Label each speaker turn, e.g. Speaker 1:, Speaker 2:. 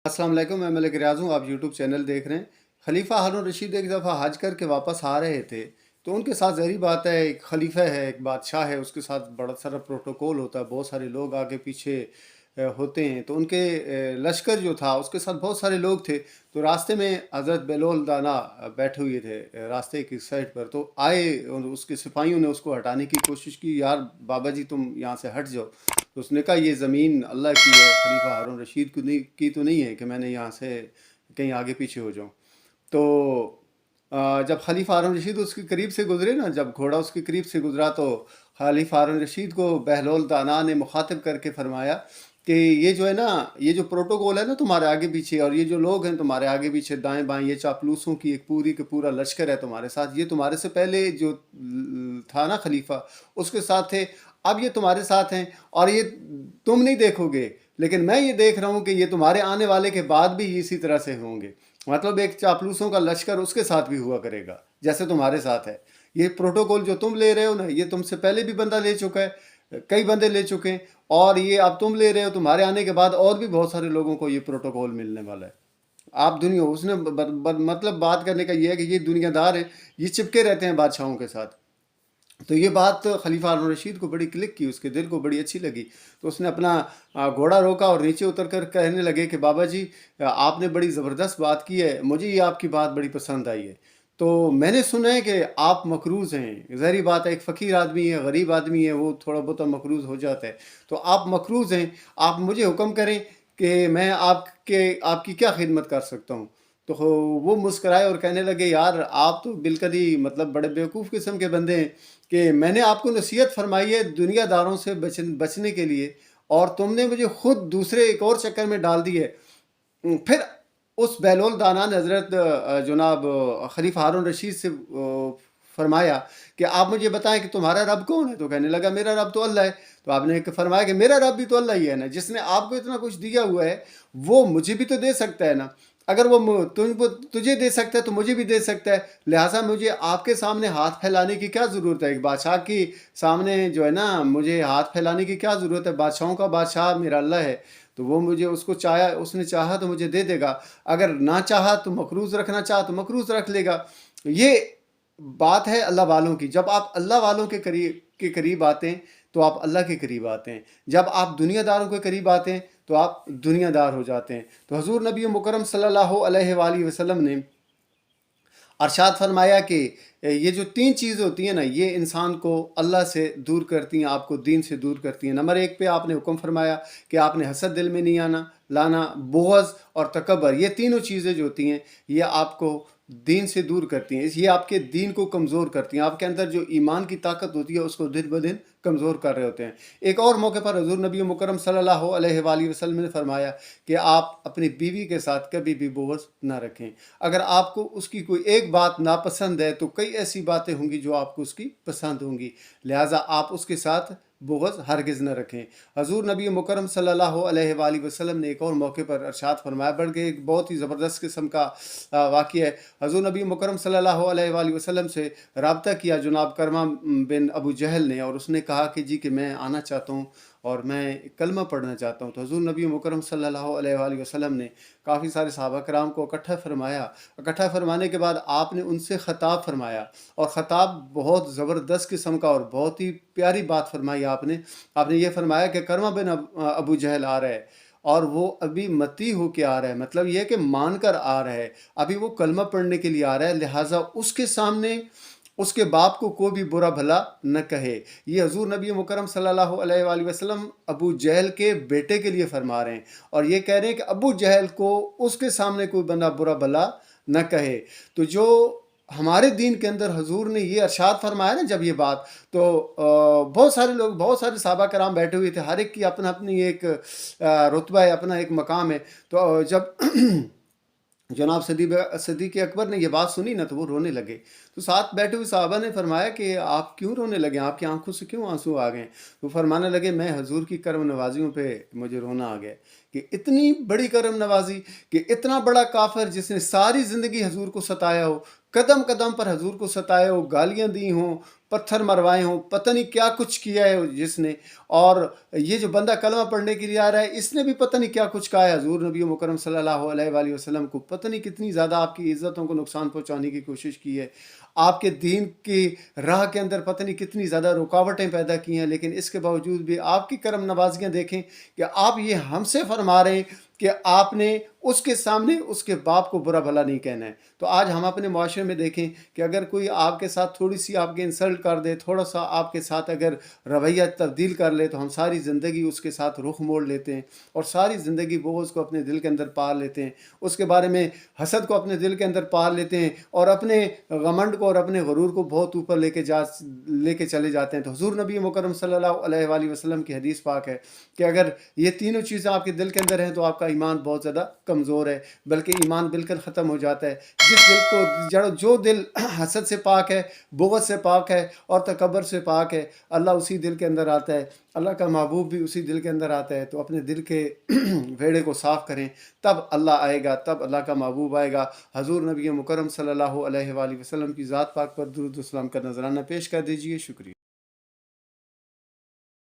Speaker 1: अस्सलाम वालेकुम, मैं मलिक रियाज़ हूँ। आप यूट्यूब चैनल देख रहे हैं। खलीफा हारून रशीद एक दफ़ा हज करके वापस आ रहे थे, तो उनके साथ ज़ाहिर बात है एक खलीफा है, एक बादशाह है, उसके साथ बड़ा सारा प्रोटोकॉल होता है, बहुत सारे लोग आगे पीछे होते हैं। तो उनके लश्कर जो था उसके साथ बहुत सारे लोग थे। तो रास्ते में हज़रत बेलोल दाना बैठे हुए थे रास्ते की साइड पर। तो आए और उसके सिपाहियों ने उसको हटाने की कोशिश की, यार बाबा जी तुम यहाँ से हट जाओ। तो उसने कहा ये ज़मीन अल्लाह की है, खलीफा हारून रशीद की तो नहीं है कि मैंने यहाँ से कहीं आगे पीछे हो जाऊँ। तो जब खलीफा हारून रशीद उसके करीब से गुजरे ना, जब घोड़ा उसके करीब से गुजरा, तो खलीफा हारून रशीद को बहलोल दाना ने मुखातिब करके फरमाया कि ये जो है ना, ये जो प्रोटोकॉल है ना तुम्हारे आगे पीछे, और ये जो लोग हैं तुम्हारे आगे पीछे दाएं बाएं, ये चापलूसों की एक पूरी का पूरा लश्कर है तुम्हारे साथ। ये तुम्हारे से पहले जो था ना खलीफा, उसके साथ थे, अब ये तुम्हारे साथ हैं। और ये तुम नहीं देखोगे, लेकिन मैं ये देख रहा हूँ कि ये तुम्हारे आने वाले के बाद भी इसी तरह से होंगे। मतलब एक चापलूसों का लश्कर उसके साथ भी हुआ करेगा जैसे तुम्हारे साथ है। ये प्रोटोकॉल जो तुम ले रहे हो ना, ये तुमसे पहले भी बंदा ले चुका है, कई बंदे ले चुके हैं, और ये अब तुम ले रहे हो, तुम्हारे आने के बाद और भी बहुत सारे लोगों को ये प्रोटोकॉल मिलने वाला है। आप दुनिया उसने मतलब बात करने का ये है कि ये दुनियादार हैं, ये चिपके रहते हैं बादशाहों के साथ। तो ये बात खलीफा हारून रशीद को बड़ी क्लिक की, उसके दिल को बड़ी अच्छी लगी। तो उसने अपना घोड़ा रोका और नीचे उतर कर कहने लगे कि बाबा जी आपने बड़ी ज़बरदस्त बात की है, मुझे ये आपकी बात बड़ी पसंद आई है। तो मैंने सुना है कि आप मकरूज़ हैं। ज़ाहिर बात है, एक फ़कीर आदमी है, गरीब आदमी है, वो थोड़ा बहुत मकरूज़ हो जाता है। तो आप मकरूज़ हैं, आप मुझे हुक्म करें कि मैं आपकी क्या खिदमत कर सकता हूँ। तो वो मुस्कराए और कहने लगे, यार आप तो बिल्कुल ही मतलब बड़े बेवकूफ़ किस्म के बंदे हैं कि मैंने आपको नसीहत फरमाई है दुनियादारों से बचने के लिए, और तुमने मुझे खुद दूसरे एक और चक्कर में डाल दी है। फिर उस बहलोल दाना ने हज़रत जनाब खलीफा हारून रशीद से फरमाया कि आप मुझे बताएं कि तुम्हारा रब कौन है। तो कहने लगा मेरा रब तो अल्लाह है। तो आपने फरमाया कि मेरा रब भी तो अल्लाह ही है ना, जिसने आपको इतना कुछ दिया हुआ है वो मुझे भी तो दे सकता है ना। अगर वो तुझे दे सकता है तो मुझे भी दे सकता है। लिहाजा मुझे आपके सामने हाथ फैलाने की क्या ज़रूरत है, एक बादशाह की सामने जो है ना मुझे हाथ फैलाने की क्या ज़रूरत है। बादशाहों का बादशाह मेरा अल्लाह है, तो वो मुझे उसने चाहा तो मुझे दे देगा, अगर ना चाहा तो मकरूज़ रखना चाहा तो मकरूज़ रख लेगा। ये बात है अल्लाह वालों की। जब आप अल्लाह वालों के करीब आते हैं तो आप अल्लाह के करीब आते हैं, जब आप दुनियादारों के करीब आते हैं तो आप दुनियादार हो जाते हैं। तो हजूर नबी मुकरम सल्लल्लाहु अलैहि वसल्लम ने अरशाद फरमाया कि ये जो तीन चीज़ होती हैं ना, ये इंसान को अल्लाह से दूर करती हैं, आपको दीन से दूर करती हैं। नंबर एक पे आपने हुक्म फरमाया कि आपने हसद दिल में नहीं लाना, बुग़्ज़ और तकब्बर, ये तीनों चीज़ें जो होती हैं ये आपको दीन से दूर करती हैं, ये आपके दीन को कमज़ोर करती हैं। आपके अंदर जो ईमान की ताकत होती है उसको दिन ब दिन कमज़ोर कर रहे होते हैं। एक और मौके पर हज़ूर नबी मुकरम सल्लल्लाहु अलैहि वसल्लम ने फरमाया कि आप अपनी बीवी के साथ कभी भी बुग़्ज़ ना रखें। अगर आपको उसकी कोई एक बात नापसंद है तो कई ऐसी बातें होंगी जो आपको उसकी पसंद होंगी, लिहाजा आप उसके साथ बुग़्ज़ हरगिज़ न रखें। हजूर नबी मुकरम सल्लल्लाहु अलैहि वसल्लम ने एक और मौके पर अरशाद फरमाया, बढ़ के एक बहुत ही ज़बरदस्त किस्म का वाक़या है। हजूर नबी मुकरम सल्लल्लाहु अलैहि वसल्लम से रब्ता किया जनाब करमा बिन अबू जहल ने, और उसने कहा कि जी कि मैं आना चाहता हूँ और मैं कलमा पढ़ना चाहता हूँ। तो हजूर नबी मुकरम सल्लल्लाहु अलैहि वसल्लम ने काफ़ी सारे सहाबा कराम को इकट्ठा फरमाया। इकट्ठा फरमाने के बाद आपने उनसे ख़ताब फरमाया, और ख़ताब बहुत ज़बरदस्त किस्म का और बहुत ही प्यारी बात फरमाई आपने। आपने ये फरमाया कि करमा बिन अबू जहल आ रहा है, और वो अभी मती होके आ रहा है, मतलब ये है कि मान कर आ रहा है, अभी वो कलमा पढ़ने के लिए आ रहा है, लिहाजा उसके सामने उसके बाप को कोई भी बुरा भला न कहे। ये हजूर नबी मुकरम सल्लल्लाहु अलैहि वसल्लम अबू जहल के बेटे के लिए फरमा रहे हैं, और ये कह रहे हैं कि अबू जहल को उसके सामने कोई बंदा बुरा भला न कहे। तो जो हमारे दीन के अंदर हजूर ने ये अरशाद फरमाया ना जब ये बात, तो बहुत सारे लोग, बहुत सारे सहाबा कराम बैठे हुए थे, हर एक की अपना अपनी एक रुतबा है, अपना एक मकाम है। तो जब जनाब सदीक़ अकबर ने यह बात सुनी ना तो वो रोने लगे। तो साथ बैठे हुए साहबा ने फरमाया कि आप क्यों रोने लगे, आपकी आंखों से क्यों आंसू आ गए। तो फरमाने लगे, मैं हजूर की करम नवाजियों पे मुझे रोना आ गया कि इतनी बड़ी करम नवाजी, कि इतना बड़ा काफिर जिसने सारी ज़िंदगी हजूर को सताया हो, कदम कदम पर हजूर को सताया हो, गालियाँ दी हों, پتھر مروائے ہوں، پتہ نہیں کیا کچھ کیا ہے جس نے، اور یہ جو بندہ کلمہ پڑھنے کے لیے آ رہا ہے اس نے بھی پتہ نہیں کیا کچھ کہا ہے حضور نبی مکرم صلی اللہ علیہ وآلہ وسلم کو، پتہ نہیں کتنی زیادہ آپ کی عزتوں کو نقصان پہنچانے کی کوشش کی ہے، آپ کے دین کی راہ کے اندر پتہ نہیں کتنی زیادہ رکاوٹیں پیدا کی ہیں، لیکن اس کے باوجود بھی آپ کی کرم نوازیاں دیکھیں کہ آپ یہ ہم سے فرما رہے ہیں کہ آپ نے اس کے سامنے اس کے باپ کو برا بھلا نہیں کہنا ہے۔ تو آج ہم اپنے معاشرے میں دیکھیں کہ اگر کوئی آپ کے ساتھ تھوڑی سی آپ کے انسلٹ کر دے، تھوڑا سا آپ کے ساتھ اگر رویہ تبدیل کر لے، تو ہم ساری زندگی اس کے ساتھ رخ موڑ لیتے ہیں اور ساری زندگی بغض کو اپنے دل کے اندر پال لیتے ہیں، اس کے بارے میں حسد کو اپنے دل کے اندر پال لیتے ہیں اور اپنے غمنڈ کو اور اپنے غرور کو بہت اوپر لے کے چلے جاتے ہیں۔ تو حضور نبی مکرم صلی اللہ علیہ وآلہ وسلم کی حدیث پاک ہے کہ اگر یہ تینوں چیزیں آپ کے دل کے اندر ہیں تو آپ کا ایمان بہت زیادہ کمزور ہے، بلکہ ایمان بالکل ختم ہو جاتا ہے۔ جس دل کو جو دل حسد سے پاک ہے، بغض سے پاک ہے اور تکبر سے پاک ہے، اللہ اسی دل کے اندر آتا ہے، اللہ کا محبوب بھی اسی دل کے اندر آتا ہے۔ تو اپنے دل کے ویڑے کو صاف کریں، تب اللہ آئے گا، تب اللہ کا محبوب آئے گا۔ حضور نبی مکرم صلی اللہ علیہ وآلہ وسلم کی ذات پاک پر درود و سلام کا نذرانہ پیش کر دیجئے۔ شکریہ۔